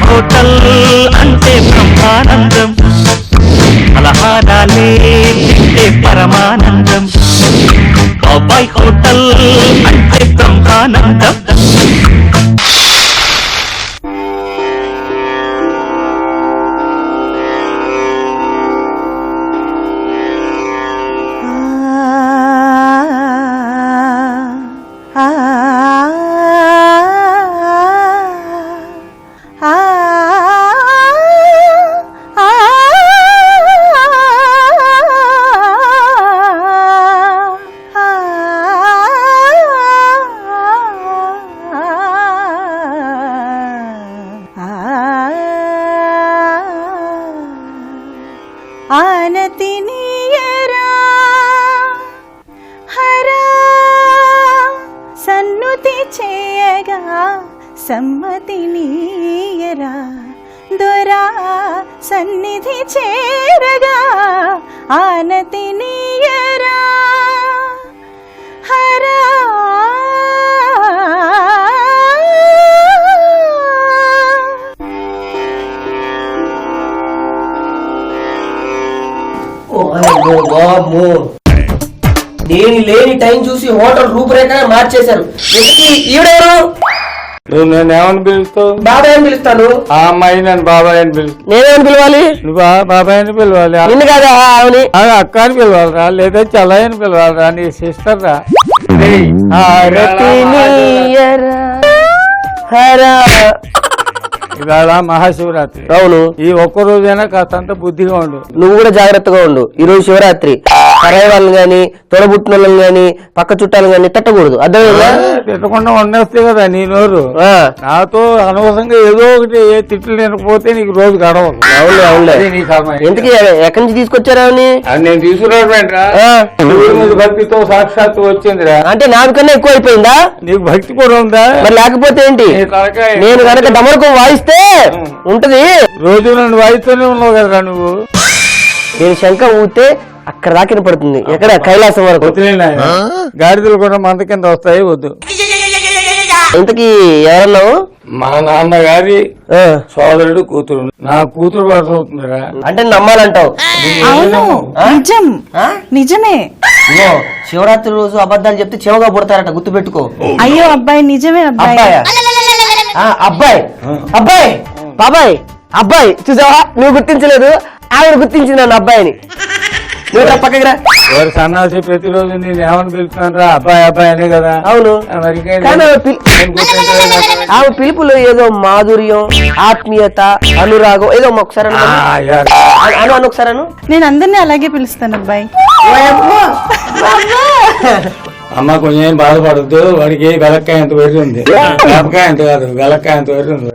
Hotel అంటే బ్రహ్మానందం, పలహారాలే తింటే పరమానందం. బాబాయ్ హోటల్ అంటే బ్రహ్మానందం. ఆనతి నీయరా హరా సన్నుతి చేయగా సమ్మతి నీయరా దొరా సన్నిధి చేరగా ఆనతి నీయరా హరా నేను లేని టైం చూసి హోటల్ రూపురేఖ మార్చేశారు. ఈవిడెవరు? నేనేమని పిలుస్తావు? బాబాయ్ అని పిలుస్తాను. ఆ అమ్మాయి నన్ను బాబాయ్ అని పిలుస్తాను. నేనేమని పిలవాలి? నువ్వు బాబాయ్ అని పిలవాలి. నిన్ను కదా అవుని అక్క అని పిలవాలరా, లేదా చెల్లయ్య అని పిలవాలరా, నీ సిస్టర్ రా. ఇవాళ మహాశివరాత్రి. అవును. ఈ ఒక్క రోజైనా కాస్తంత బుద్ధిగా ఉండు. నువ్వు కూడా జాగ్రత్తగా ఉండు. ఈ రోజు శివరాత్రి. పరాయి వాళ్ళని గాని, తొడబుట్టిన వాళ్ళని గాని, పక్క చుట్టాలను గాని తిట్టకూడదు. అర్థమైందా? తిట్టకుండా ఉండేస్తే కదా నీ నోరు. నాతో అనవసరంగా ఏదో ఒకటి తిట్లు తినకపోతే నీకు రోజు గడవదు. అవునులే అవునులే. ఎందుకు ఎక్కడి నుంచి తీసుకొచ్చారా? నేను తీసుకురావడమేంట్రా, భక్తితో సాక్షాత్తు వచ్చిందిరా. అంటే నాకన్నా ఎక్కువ అయిపోయిందా? నీకు భక్తి కూడా ఉందా? మరి లేకపోతే ఏంటి? నేను కనుక డమరుకం వాయిస్తే ఉంటది. రోజు నన్ను వాయిస్తూనే ఉన్నావు కదరా నువ్వు. నేను శంఖ ఊతే అక్కడ దాకిన పడుతుంది. ఎక్కడ? కైలాసం వరకు. గాడిదలు కూడా మంద కింద వస్తాయి. వద్దు. ఇంతకీ ఎవరన్నావు? మా నాన్నగారి సోదరుడు కూతురు. నా కూతురు వరుస అవుతుందిరా. అంటే నమ్మాలంటావు? నిజం, నిజమే. శివరాత్రి రోజు అబద్ధాలు చెప్తే చెవగా పుడతారట, గుర్తు పెట్టుకో. అయ్యో అబ్బాయి నిజమే. అబ్బాయి అబ్బాయి అబ్బాయి బాబాయ్ అబ్బాయి చూసావా? నువ్వు గుర్తించలేదు, ఆవిడ గుర్తించింది నన్ను అబ్బాయిని. నువ్వు పక్కకి రా. ఎవరు సన్నాసి ప్రతిరోజు నేను ఏమని పిలుస్తాను రా? అబ్బాయి అబ్బాయి అనే కదా. అవును. ఆమె పిలుపులో ఏదో మాధుర్యం, ఆత్మీయత, అనురాగం ఏదో ఒకసారి అను ఒకసారి అను. నేను అందరినీ అలాగే పిలుస్తాను అబ్బాయి. అమ్మ కొంచెం బాధపడద్దు. వాడికి వెలక్కాయ ఎంత పెడుతుంది, వేపకాయ ఎంత కాదు, వెలక్కాయ ఎంత పెడుతుంది.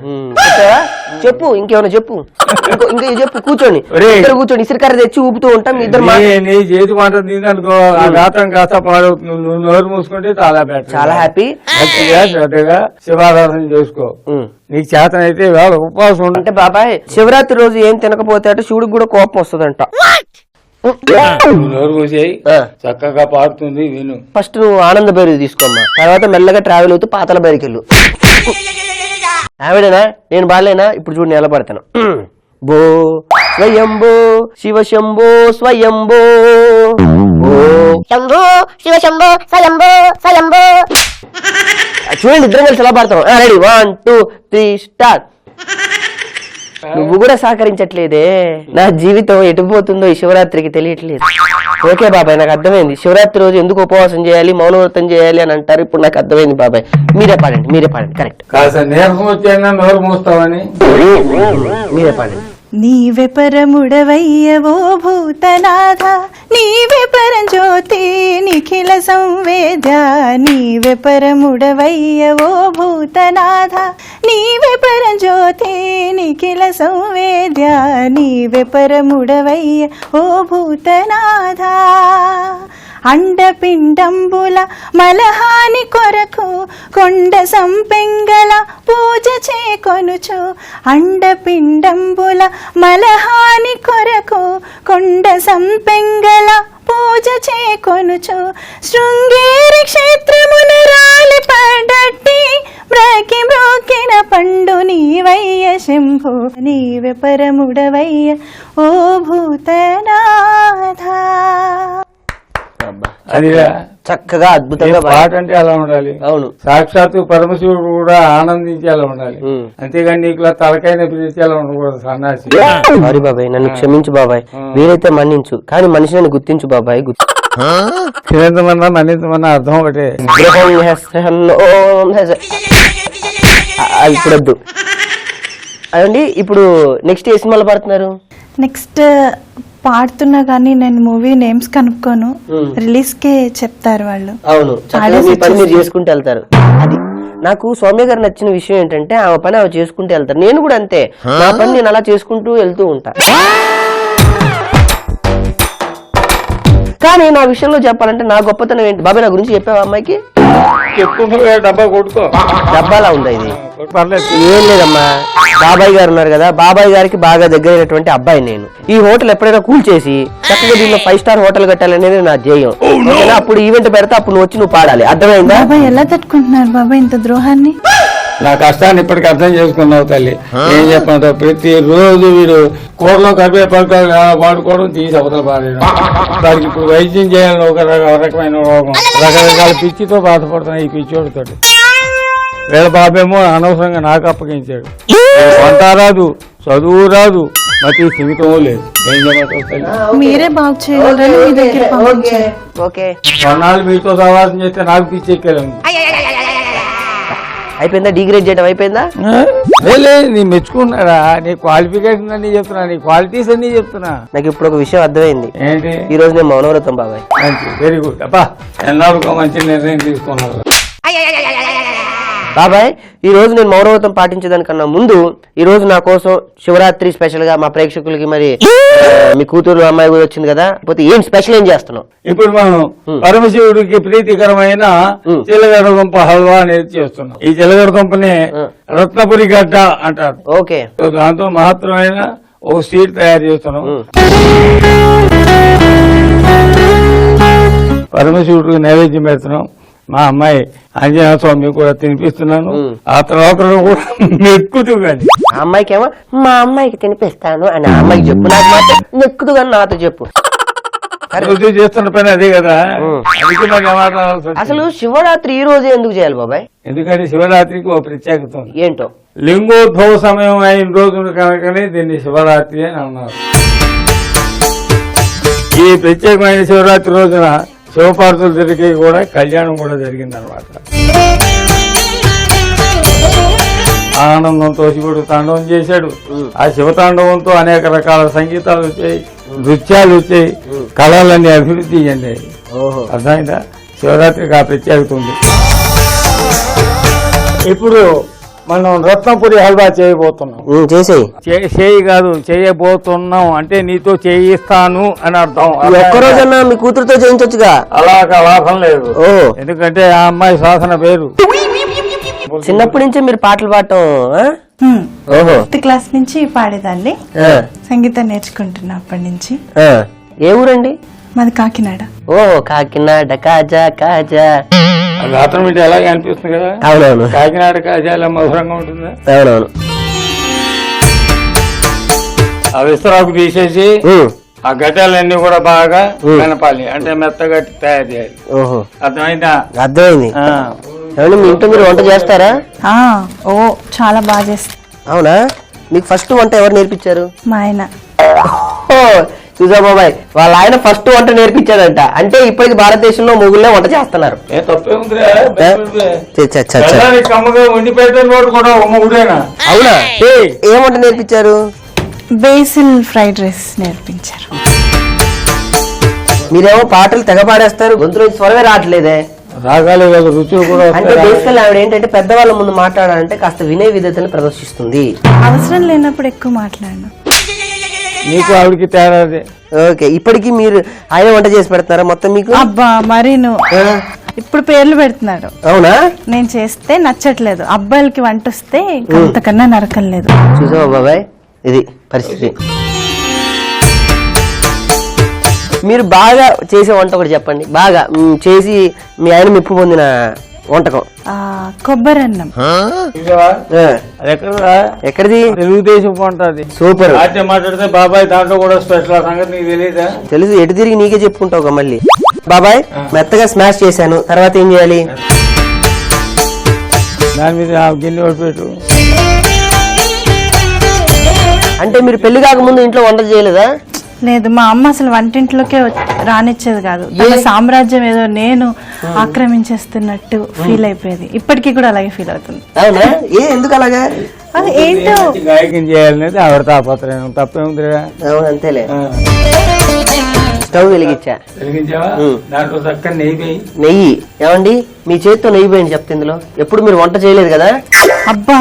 చెప్పు, ఇంకేమైనా చెప్పు. ఇంకా చెప్పు. కూర్చోండి, కూర్చోండి. ఇసురుకర్ర తెచ్చి ఊపుతూ ఉంటాం ఇద్దరు. నీ చేతి మాట తిందనుకో, ఆ గాత్రం కాస్త పాడవుతుంది. నువ్వు నోరు మూసుకుంటే చాలా బెటర్. చాలా హ్యాపీ. శ్రద్ధగా శివారాధన చేసుకో. నీకు చేతనైతే వేళ ఉపవాసం అంటే బాబాయ్ శివరాత్రి రోజు ఏం తినకపోతే అంటే శివుడికి కూడా కోపం వస్తుందంట. నోరు మూసేయి, చక్కగా పాడుతుంది విను. ఫస్ట్ నువ్వు ఆనంద బైరు తీసుకోమ్మా, తర్వాత మెల్లగా ట్రావెల్ అవుతూ పాతల బైరికి వెళ్ళు. ఆవిడేనా? నేను బాలేనా? ఇప్పుడు చూడు నిలబడతాను. బో స్వయంభో శివ శంభో స్వయంభో, శంభో శివ శంభో స్వయంభో స్వయంభో. చూడండి ఇద్దరం కలిసి ఎలా పాడతాం. Ready, 1 2 3 start. నువ్వు కూడా సహకరించట్లేదే. నా జీవితం ఎటుపోతుందో ఈ శివరాత్రికి తెలియట్లేదు. ఓకే బాబాయ్, నాకు అర్థమైంది. శివరాత్రి రోజు ఎందుకు ఉపవాసం చేయాలి, మౌనవ్రతం చేయాలి అని అంటారు. ఇప్పుడు నాకు అర్థమైంది బాబాయ్. మీరే పాడండి. కరెక్ట్. కాస్త నీరసం వచ్చాయన్నా నోరు మూస్తావని మీరే పాడండి. నీవే పరముడవయ్యవో భూతనాథ, నీవే పరంజ్యోతి నిఖిల సంవేద్య. నీవే పరముడవయ్యవో భూతనాథ, నీవే పరంజ్యోతి నిఖిల సంవేద్య. నీవే పరముడవయ్య ఓ భూతనాథ. అండపిండంబుల మలహాని కొరకు కొండ సంపెంగల పూజ చేకొనుచు. అండపిండంబుల మలహాని కొరకు కొండ సంపెంగల పూజ చేకొనుచు. శృంగేరి క్షేత్రమున రాలి పడట్టి బ్రాకి బ్రోకిన పండు నీవయ్య శంభో నీవే పరముడవయ్య ఓ భూతనాథ. అది చక్కగా అద్భుతంగా పాట అంటే అలా ఉండాలి. అవును. సాక్షాత్తు పరమశివుడు కూడా ఆనందించి అలా ఉండాలి. అంతేగాని నీకు తలకైన పిలిచి అలా ఉండకూడదు సన్నాసి. సారీ బాబాయ్, నన్ను క్షమించు బాబాయ్, వీలైతే మన్నించు, కానీ మనిషిని గుర్తించు బాబాయ్. క్షమించమన్నా మన్నించమన్నా అర్థం ఒకటే. ఇప్పుడొద్దు అదండి. ఇప్పుడు నెక్స్ట్ ఏ సినిమాలు పడుతున్నారు? నెక్స్ట్ పాడుతున్నా కానీ నేను మూవీ నేమ్స్ కనుక్కోను, రిలీజ్ కే చెప్తారు వాళ్ళు. అవును, చక్కగా మీ పని మీరు చేసుకుంటూ వెళ్తారు. అది నాకు సౌమ్య గారు నచ్చిన విషయం ఏంటంటే ఆమె పని ఆమె చేసుకుంటూ వెళ్తారు. నేను కూడా అంతే, నా పని నేను అలా చేసుకుంటూ వెళ్తూ ఉంటా. కానీ నా విషయంలో చెప్పాలంటే నా గొప్పతనం ఏంటి బాబాయ్? నా గురించి చెప్పావా అమ్మాయికి? చెప్పుకుంటూ డబ్బా కొట్టుకో. డబ్బాలా ఉందా ఇది? పర్లేదు. ఏం లేదమ్మా, బాబాయ్ గారు ఉన్నారు కదా, బాబాయ్ గారికి బాగా దగ్గరైనటువంటి అబ్బాయి నేను. ఈ హోటల్ ఎప్పుడైనా కూల్చేసి చక్కగా దీనిలో 5 స్టార్ హోటల్ కట్టాలనేది నా ధ్యేయం. అప్పుడు ఈవెంట్ పెడతా, అప్పుడు నువ్వు వచ్చి నువ్వు పాడాలి. అర్థమైందా? బాబాయ్ ఎలా తట్టుకుంటున్నారు బాబాయ్ ఇంత ద్రోహాన్ని? నా కష్టాన్ని ఇప్పటికి అర్థం చేసుకున్నావు తల్లి. ఏం చెప్పాను, ప్రతి రోజు వీడు కూరలో కరివేపాకు వాడుకోవడం తీసి అవతల పారేయడం. దానికి ఇప్పుడు వైద్యం చేయాలని ఒక రకమైన రోగం, రకరకాల పిచ్చితో బాధపడుతున్నాయి ఈ పిచ్చోడితో. వీళ్ళ బాబేమో అనవసరంగా నాకు అప్పగించాడు. వంట రాదు, చదువు రాదు, మతి జీవితం లేదు. ఏం చెప్పాలి? మీరే బాగు చేయగలరని మీ దగ్గర పంపించారు. ఓకే, కొన్నాళ్ళు మీతో సవాసం చేస్తే నాకు పిచ్చి ఎక్కాను. అయిపోయిందా? డిగ్రేడ్ చేయడం అయిపోయిందా? నీ మెచ్చుకున్నారా? నీ క్వాలిఫికేషన్ అన్ని చెప్తున్నా, నీ క్వాలిటీస్ అన్ని చెప్తున్నా. నాకు ఇప్పుడు ఒక విషయం అర్థమైంది. ఏంటి? ఈ రోజు నేను మౌనవ్రతం బాబాయ్. వెరీ గుడ్ అబ్బా, ఎన్నాళ్ళకో మంచి నిర్ణయం తీసుకున్నారు బాబాయ్. ఈ రోజు నేను మౌనవ్రతం పాటించేదానికన్నా ముందు ఈ రోజు నా కోసం శివరాత్రి స్పెషల్ గా మా ప్రేక్షకులకి మరి మీ కూతురు అమ్మాయి కూడా వచ్చింది కదా, పోతే ఏం స్పెషల్ ఏం చేస్తున్నావు? ఇప్పుడు మనం పరమశివుడికి ప్రీతికరమైన చిలగడ దుంప హల్వా అనేది చేస్తున్నాం. ఈ చిలగడ దుంపని రత్నపురి గడ్డ అంటారు. ఓకే, దాంతో మహత్తరమైన ఒక స్వీట్ తయారు చేస్తున్నాం. పరమశివుడికి నైవేద్యం పెడుతున్నాం. మా అమ్మాయి ఆంజనేయ స్వామి కూడా తినిపిస్తున్నాను. ఆ తర్వాత కూడా మెక్కుతూ కానీ ఆ అమ్మాయికి ఏమో మా అమ్మాయికి తినిపిస్తాను అని ఆ అమ్మాయికి చెప్పు, నాకు మాత్రం మెక్కుతూ కానీ నాతో చెప్పు. రోజు చేస్తున్న పని అదే కదా. అసలు శివరాత్రి ఈ రోజు ఎందుకు చేయాలి బాబాయ్? ఎందుకంటే శివరాత్రికి ఒక ప్రత్యేకత ఉంది. ఏంటో? లింగోద్భవ సమయం అయిన రోజున కనుకనే దీన్ని శివరాత్రి అని అన్నారు. ఈ ప్రత్యేకమైన శివరాత్రి రోజున శివపార్వతులకి కూడా కళ్యాణం కూడా జరిగింది అనమాట. ఆనందంతో శివుడు తాండవం చేశాడు. ఆ శివతాండవంతో అనేక రకాల సంగీతాలు వచ్చాయి, నృత్యాలు వచ్చాయి, కళలన్నీ అభివృద్ధి చెందాయి. అర్థమైందా? శివరాత్రికి ఆ ప్రత్యేకత ఉంది. ఇప్పుడు మనం రత్నపురి హల్వా చేయబోతున్నాం. చేయి కాదు, చేయబోతున్నాం అంటే నీతో చేయిస్తాను అని అర్థం. ఒక్కరోజన్నా మీ కూతురుతో చేయించొచ్చుగా. అలాగా లాభం లేదు, ఎందుకంటే ఆ అమ్మాయి శాసన పేరు. చిన్నప్పటి నుంచి మీరు పాటలు పాడటం? ఓహో, 5th క్లాస్ నుంచి పాడేదాన్ని, సంగీతం నేర్చుకుంటున్నా అప్పటి నుంచి. ఏ ఊరండి? మాది కాకినాడ. ఓ కాకినాడ కాజా కాజా. అది అతను మీద ఎలాగే అనిపిస్తుంది కదా. అవునవును, కాకినాడ కాజాల మధురంగా ఉంటుందా. అవునవును. ఆ విస్తరాకు తీసేసి ఆ గడ్డలన్నీ కూడా బాగా కనపాలి, అంటే మెత్తగట్టి తయారు చేయాలి. ఓహో, అర్థమైందా? అర్థమైంది. మీ ఇంట్లో మీరు వంట చేస్తారా? ఓ చాలా బాగా చేస్తా. అవునా? మీకు ఫస్ట్ వంట ఎవరు నేర్పించారు? మా ఆయన. చూసా బాబాయ్, వాళ్ళ ఆయన ఫస్ట్ వంట నేర్పించాడంట. అంటే ఇప్పటికి భారతదేశంలో మొగుళ్ళే వంట చేస్తున్నారు. అవునా? ఏం వంట నేర్పించారు? బేసిల్ ఫ్రైడ్ రైస్ నేర్పించారు. మీరేమో పాటలు తెగ పాడేస్తారు, గొంతులో స్వరమే రావట్లేదే. రాగాలి రుచులు కూడా. అంటే బేసికల్ ఆవిడ ఏంటంటే పెద్దవాళ్ళ ముందు మాట్లాడాలంటే కాస్త వినయ విధేతను ప్రదర్శిస్తుంది. అవసరం లేనప్పుడు ఎక్కువ మాట్లాడను. నీకు ఆవిడకి తేడా. ఓకే, ఇప్పటికి మీరు ఆయన వంట చేసి పెడతారా మొత్తం మీకు? అబ్బా మరి ఇప్పుడు పేర్లు పెడుతున్నాడు. అవునా? నేను చేస్తే నచ్చట్లేదు, అబ్బాయిలకి వంట వస్తే అంతకన్నా నరకం లేదు. చూసావా బాబాయ్, ఇది పరిస్థితి. మీరు బాగా చేసే వంట ఒకటి చెప్పండి, బాగా చేసి మీ ఆయన మెప్పు పొందిన వంటకం. కొబ్బరన్నం. చూసావా? ఆ, అది ఎక్కడరా? ఎక్కడిది? తెలుగుదేశం కొంటది. సూపర్. అయితే మాట్లాడితే బాబాయ్ దాంట్లో కూడా స్పెషల్. ఆ సంగతి నీకు తెలియదా? తెలుసు, ఎటు తిరిగి నీకే చెప్పుకుంటావు మళ్ళీ. బాబాయ్ మెత్తగా స్మాష్ చేశాను, తర్వాత ఏం చేయాలి? దాని మీద గిన్నె పెట్టు. అంటే మీరు పెళ్లి కాకముందు ఇంట్లో వంట చేయలేదా? లేదు, మా అమ్మ అసలు వంటింట్లోకే రానిచ్చేది కాదు. తన సామ్రాజ్యం ఏదో నేను ఆక్రమించేస్తున్నట్టు ఫీల్ అయిపోయేది. ఇప్పటికీ కూడా అలాగే ఫీల్ అవుతుంది. అవునా? ఎందుకు అలాగా? ఏంటో గాయకం చేయాలనేది ఆవిడ తాపత్రయం. తప్పేముందిరా? అవును, అంతేలే. స్టవ్ వెలిగించా. వెలిగించావా? దాంట్లో చక్కగా నెయ్యి. నెయ్యి ఏమండి? మీ చేతితో నెయ్యి పోయింది చెప్తే ఇందులో. ఎప్పుడు మీరు వంట చేయలేదు కదా? అబ్బా,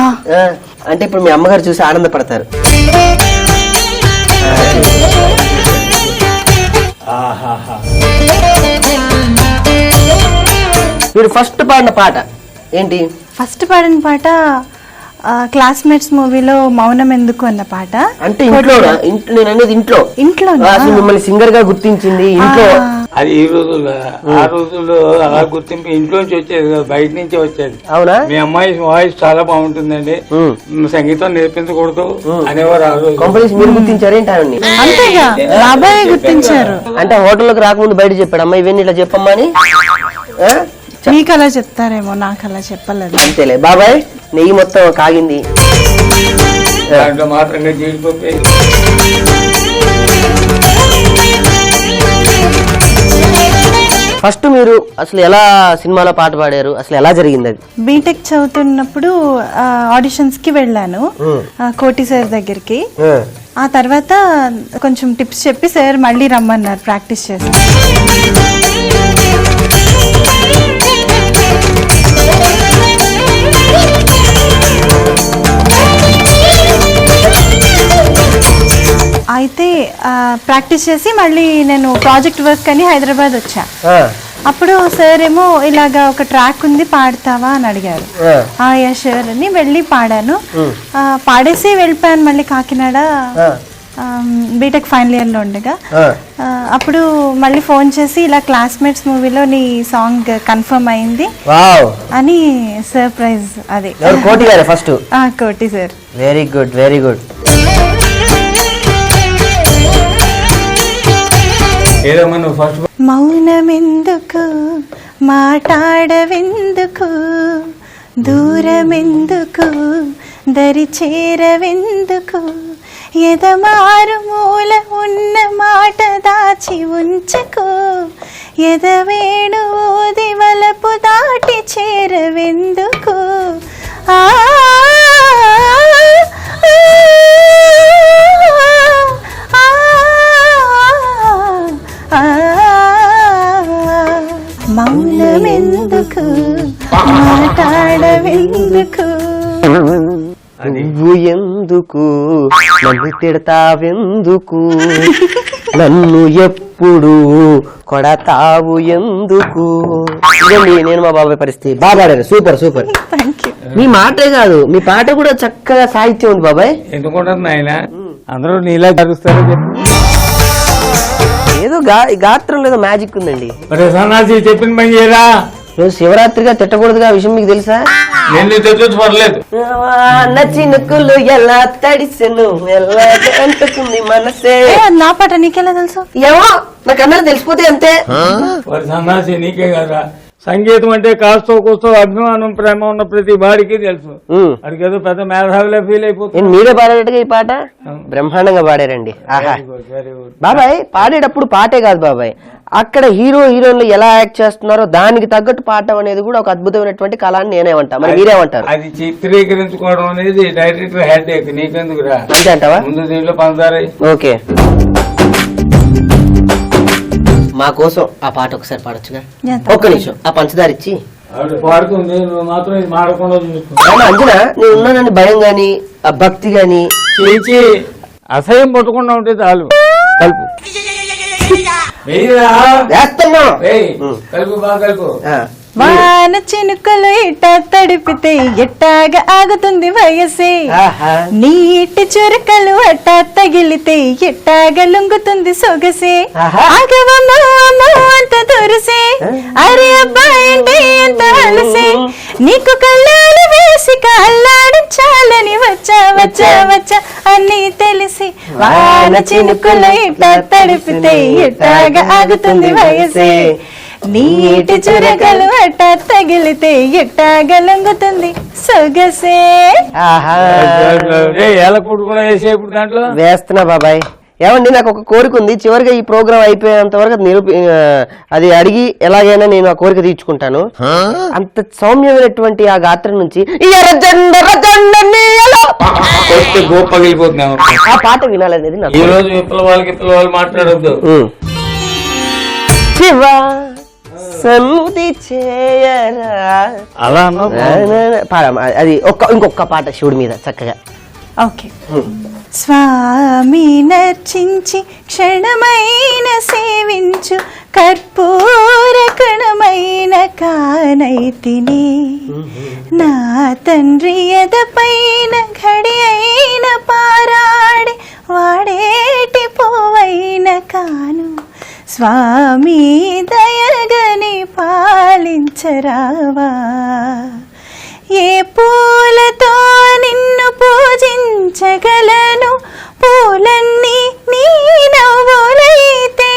అంటే ఇప్పుడు మీ అమ్మగారు చూసి ఆనందపడతారు. మీరు ఫస్ట్ పాడిన పాట ఏంటి? ఫస్ట్ పాడిన పాట క్లాస్మేట్స్ మూవీలో మౌనం ఎందుకు అన్న పాట. అంటే ఇంట్లో? నేను అనేది ఇంట్లో. ఇంట్లో అసలు మిమ్మల్ని సింగర్ గా గుర్తించింది ఇంట్లో. అది ఈ రోజుల్లో, ఆ రోజుల్లో అలా గుర్తింపు ఇంట్లోంచి వచ్చేది కదా, బయట నుంచి వచ్చేది. అవునా? మీ అమ్మాయి వాయిస్ చాలా బాగుంటుందండి, సంగీతం నేర్పించకూడదు అనేవారు ఆ రోజు. కంపెనీస్ మీరు గుర్తించారేంటి? అంతేగా, బాబాయ్ గుర్తించారు. అంటే హోటల్లోకి రాకముందు బయట చెప్పాడు, అమ్మా ఇవన్నీ ఇలా చెప్పమ్మా అని. మీకు అలా చెప్తారేమో, నాకు అలా చెప్పలేదు. అంతేలే. బాబాయ్ నెయ్యి మొత్తం కాగింది, దాంట్లో మాత్రంగా జీడిపోయి. ఫస్ట్ మీరు అసలు ఎలా సినిమాలో పాట పాడారు? అసలు ఎలా జరిగింది అది? బీటెక్ చదువుతున్నప్పుడు ఆడిషన్స్ కి వెళ్ళాను కోటి సార్ దగ్గరికి. ఆ తర్వాత కొంచెం టిప్స్ చెప్పి సార్ మళ్ళీ రమ్మన్నారు ప్రాక్టీస్ చేసి. అయితే ప్రాక్టీస్ చేసి మళ్ళీ నేను ప్రాజెక్ట్ వర్క్ అని హైదరాబాద్ వచ్చా. అప్పుడు సార్ ఏమో ఇలాగా ఒక ట్రాక్ ఉంది పాడతావా అని అడిగారు. యా షూర్ అని వెళ్ళి పాడాను. పాడేసి వెళ్ళిపోయాను మళ్ళీ కాకినాడ. బీటెక్ ఫైనల్ ఇయర్ లో ఉండగా అప్పుడు మళ్ళీ ఫోన్ చేసి ఇలా క్లాస్మేట్స్ మూవీలో నీ సాంగ్ కన్ఫర్మ్ అయింది అని సర్ప్రైజ్. అది కోటి గారు first? Koti sir. Very good, very good. మౌనమెందుకు, మాట్లాడవెందుకు, దూరమెందుకు, దరి చేరవెందుకు, ఎదమారు మూల ఉన్న మాట దాచి ఉంచుకో, ఎదవేణు దివలపు దాటి చేరవెందుకు. మౌనమెందుకు, మాట్లాడవెందుకు, నువ్వు ఎందుకు నన్ను తిడతావెందుకు, నన్ను ఎప్పుడు కొడతావు ఎందుకు. ఇదండి నేను మా బాబాయ్ పరిస్థితి. బాగా పాడారు, సూపర్ సూపర్. మీ మాటే కాదు, మీ పాట కూడా చక్కగా సాహిత్యం ఉంది బాబాయ్. ఎందుకుంటారు నాయన, అందరూ నీలా కలుస్తారు. ఏదో గాత్రం లేదో మ్యాజిక్ ఉందండి. సన్నాసి చెప్పిన పని చేయరా. రోజు శివరాత్రిగా తిట్టకూడదుగా, విషయం మీకు తెలుసా? పర్లేదు. చినుకులు ఎలా తడిసెను, ఎలా అంటుకుంది మనసే. నా పాట నీకెలా తెలుసు? ఏమో నాకు అందరూ తెలిసిపోతే అంతే. సన్నాసి నీకే కదా, సంగీతం అంటే కాస్తో కూస్తో అభిమానం ప్రేమ ఉన్న ప్రతి వాడికి తెలుసు. వాడికి ఏదో పెద్ద మేధావిలో ఫీల్ అయిపోతుంది. మీరే పాడేటట్టుగా ఈ పాట బ్రహ్మాండంగా పాడారండి. ఆహా. బాబాయ్ పాడేటప్పుడు పాటే కాదు బాబాయ్, అక్కడ హీరో హీరోయిన్లు ఎలా యాక్ట్ చేస్తున్నారో దానికి తగ్గట్టు పాడటం అనేది కూడా ఒక అద్భుతమైనటువంటి కళ అని నేనేమంటా. మరి మీరేమంటారు? అది చిత్రీకరించుకోవడం అనేది డైరెక్టర్ హెడ్ ఏక్, నీకెందుకురా? అంతే అంటావా? ముందు దీంట్లో పంచదార. ఓకే, మా కోసం ఆ పాట ఒకసారి పాడొచ్చుగా? ఒక్క నిమిషం ఆ పంచదార ఇచ్చి. పాడుతుంది, నువ్వు మాత్రం ఇది మాడకుండా చూసుకో. అంజనా నేను ఉన్నానని భయం గాని ఆ భక్తి గాని చేయించి అసహ్యం పట్టుకుండా ఉంటే చాలు. కలుపు వేస్తున్నా. కలుపు, బాగా కలుపు. వాన చినుకలు ఇట్ట తడిపితే ఎట్టాగా ఆగుతుంది వయసే, నీటి చురకలు అట్ట తగిలితే ఎట్టాగా లొంగుతుంది సొగసే, ఆగవమ్మో అమ్మో అంత దురుసే, అరే అబ్బాయి అంటే ఎంత అలసే, నీకు కళ్ళాలు వేసి కల్లాడించాలని వచ్చా వచ్చా వచ్చా అన్నీ తెలిసి, వాన చినుకలు ఇట్ట తడిపితే ఎట్టాగా ఆగుతుంది వయసే, నీటి చురకలు అట్ట తగిలితే ఎట్టాగా లొంగుతుంది సొగసే. ఏలకూడు కూడా వేసేప్పుడు దాంట్లో వేస్తున్నా బాబాయ్. ఏమండి నాకు ఒక కోరిక ఉంది, చివరిగా ఈ ప్రోగ్రామ్ అయిపోయేంత వరకు అది అడిగి ఎలాగైనా నేను ఆ కోరిక తీర్చుకుంటాను. అంత సౌమ్యమైనటువంటి ఆ గాత్రం నుంచి గోప పగిలిపోతున్నాము. ఆ పాట వినాలనేది ఈ రోజు విప్లవాళ్ళు మాట్లాడద్దు. శివ సన్నుతి చేయరా అలా అది ఇంకొక పాట శివుడి మీద చక్కగా. ఓకే. స్వామి నర్చించి క్షణమైన సేవించు కర్పూర కణమైన కానైతిని, నా తండ్రి ఎదపైన ఘడి అయిన పారాడి వాడేటి పోవైన కాను, స్వామి దయగని పాలించరావా, ఏ పూలతో నిన్ను పూజించగలను, పూలన్నీ నీ నవ్వులైతే,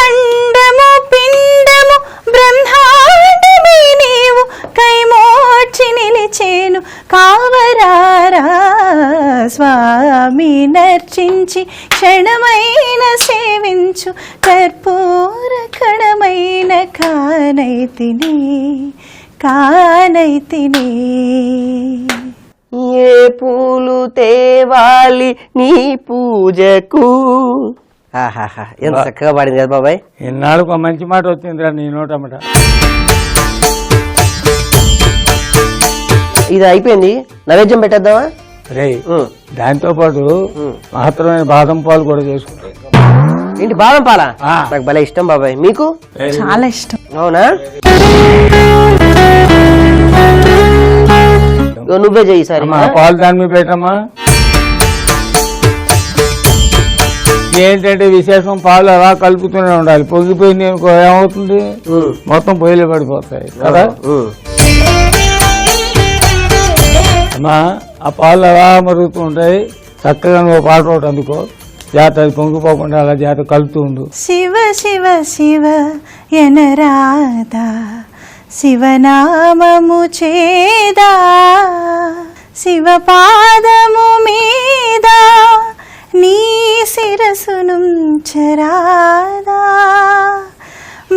అండము పిండము బ్రహ్మాండమే నీవు కైమోర్చి నిలిచేను కావరారా, స్వామి నర్చించి క్షణమైన సేవించు కర్పూర కణమైన కానైతిని కానైతిని. ఏ పూలు తేవాలి నీ పూజకు. ఆహాహా ఎంత చక్కగా పాడింది కదా బాబాయ్. ఎన్నాళ్ళు ఒక మంచి మాట వచ్చిందిరా నీ నోటమాట. ఇది అయిపోయింది, నైవేద్యం పెట్టేద్దామా? రే దాంతో పాటు మహత్తరమైన బాదం పాలు కూడా చేసుకుంటాం. ఏంటి బాదం పాలా? నాకు భలే ఇష్టం బాబాయ్. మీకు? చాలా ఇష్టం. అవునా? నువ్వే చెయ్యి సరే. పాలు దాని మీద పెట్టమ్మా. ఏంటంటే విశేషం, పాలు అలా కలుపుతూనే ఉండాలి. పొంగిపోయింది అనుకో ఏమవుతుంది, మొత్తం పొయ్యిలో పడిపోతాయి కదా. అమ్మా ఆ పాలు అలా మరుగుతూ ఉంటాయి. చక్కగా నువ్వు పాట ఒకటి అందుకో, జాగ్రత్త అది పొంగిపోకుండా అలా జాగ్రత్త కలుపుతూ ఉండు. శివ శివ శివ ఎనరాదా, శివనామము చేదా, శివ పాదము మీద నీ శిరసునుంచరాదా,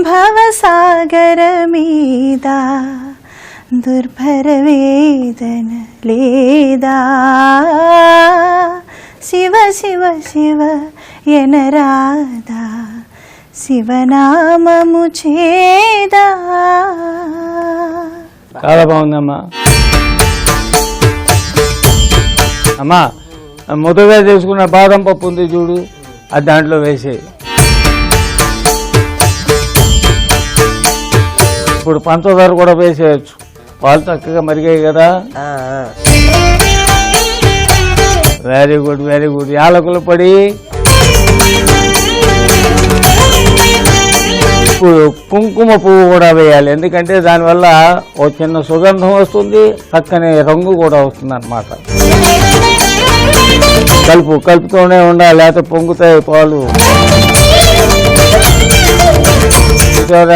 భవసాగర మీద దుర్భర వేదన లేదా, శివ శివ శివ ఎనరాదా, శివనామము చేదా. చాలా బాగుందమ్మా. అమ్మా మొదటగా చేసుకున్న బాదం పప్పు ఉంది చూడు, అది దాంట్లో వేసేయి. ఇప్పుడు పంచదార కూడా వేసేయచ్చు. పాలు చక్కగా మరిగాయి కదా. Very good very good. యాలకులు పొడి, ఇప్పుడు కుంకుమ పువ్వు కూడా వేయాలి. ఎందుకంటే దానివల్ల ఓ చిన్న సుగంధం వస్తుంది, చక్కని రంగు కూడా వస్తుంది అన్నమాట. కలుపుతూనే ఉండాలి, లేకపోతే పొంగుతాయి పాలు.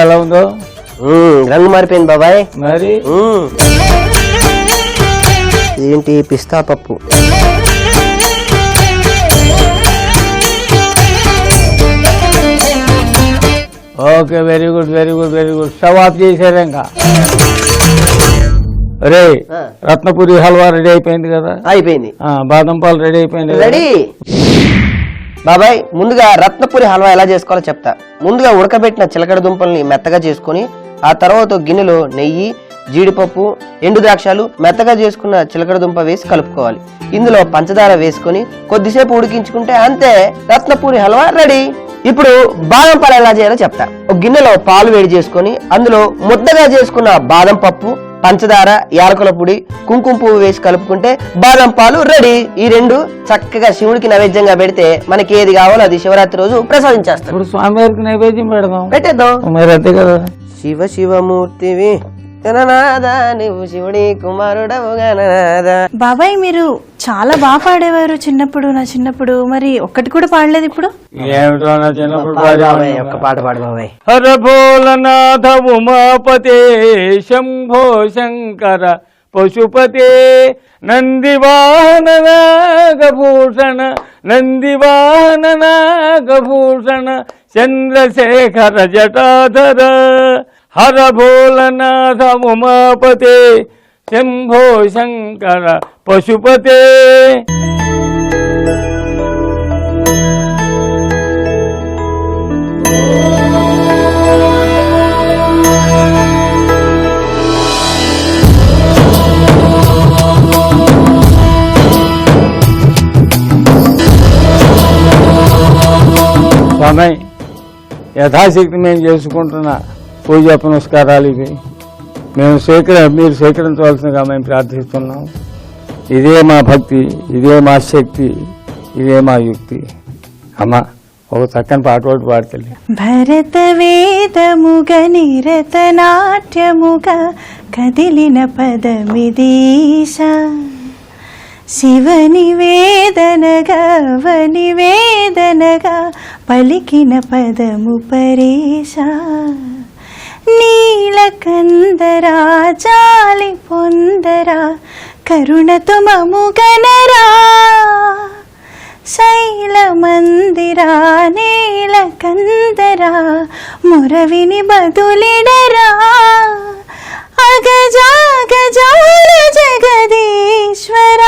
ఎలా ఉందో రంగు మారిపోయింది బాబాయ్. మరి ఏంటి పిస్తా పప్పు. Okay very good very good very good. Stove off చేశారు. ఇంకా రే రత్నపురి హల్వా రెడీ అయిపోయింది కదా. అయిపోయింది. బాదం పాలు రెడీ అయిపోయింది. రెడీ బాబాయ్. ముందుగా రత్నపురి హల్వా ఎలా చేసుకోవాలో చెప్తా. ముందుగా ఉడకబెట్టిన చిలకడ దుంపల్ని మెత్తగా చేసుకుని, ఆ తర్వాత గిన్నెలో నెయ్యి, జీడిపప్పు, ఎండు ద్రాక్షాలు, మెత్తగా చేసుకున్న చిలకడ దుంప వేసి కలుపుకోవాలి. ఇందులో పంచదార వేసుకుని కొద్దిసేపు ఉడికించుకుంటే అంతే, రత్నపురి హల్వా రెడీ. ఇప్పుడు బాదం పాలు ఎలా చేయాలో చెప్తా. ఒక గిన్నెలో పాలు వేడి చేసుకొని అందులో ముద్దగా చేసుకున్న బాదం పప్పు, పంచదార, యాలకుల పొడి, కుంకుమ పువ్వు వేసి కలుపుకుంటే బాదం పాలు రెడీ. ఈ రెండు చక్కగా శివుడికి నైవేద్యంగా పెడితే మనకి ఏది కావాలో అది శివరాత్రి రోజు ప్రసాదించేస్తాం. ఇప్పుడు స్వామివారికి నైవేద్యం పెడదాం, పెట్టేద్దాం. మరి అంతే కదా. శివ శివమూర్తివి గణనాథ, నువ్వు శివుడి కుమారుడవు గణనాథ. బాబాయ్ మీరు చాలా బాగా పాడేవారు చిన్నప్పుడు, నా చిన్నప్పుడు. మరి ఒక్కటి కూడా పాడలేదు ఇప్పుడు? ఏమిటో నా చిన్నప్పుడు బాబాయ్, ఒక్క పాట పాడు బాబాయ్. హర భోలనాథ ఉమాపతే శంభో శంకర పశుపతే నందివాహన నాగభూషణ నందివాహన నాగభూషణ చంద్రశేఖర జటాధర హర భోలనాథ ఉమాపతే శంభో శంకర పశుపతే. స్వామి, యథాశక్తి మేము చేసుకుంటున్న పూజా పునస్కారాలు ఇవి. మీరు స్వీకరించవలసిందిగా మేము ప్రార్థిస్తున్నాం. ఇదే మా భక్తి, ఇదే మా శక్తి, ఇదే మా యుక్తి. అమ్మ, ఒక చక్కని పాట ఒకటి పాడుతుంది. భరత వేదముగ నిరత నాట్యముగ కదిలిన పదమిదీశ, శివని వేదనగా వనివేదనగా పలికిన పదము పరేశ. నీలకందరా జాలి పొందరా కరుణతో మముగనరా, శైల మందిరా నీలకందరా మురవిని బదులిడరా. అగజా గజాల జగదీశ్వర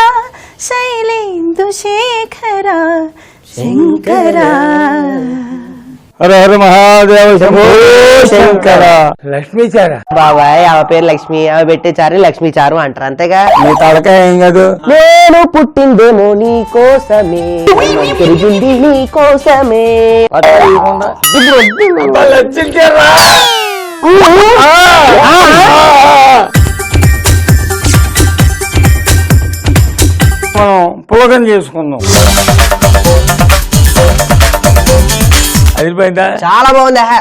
శైలేందు శేఖర శంకర. హర హర మహాదేవ శంభో శంకర. లక్ష్మీచార బాబాయ్, ఆమె పేరు లక్ష్మి, ఆమె పెట్టే చారు లక్ష్మీ చారు అంటారు, అంతేగా. మీ తలకాయ ఏం కాదు. నేను పుట్టిందేమో నీ కోసమే, పెరిగింది నీ కోసమే. మనం పులకం చేసుకుందాం. అదిపోయిందా? చాలా బాగుంది.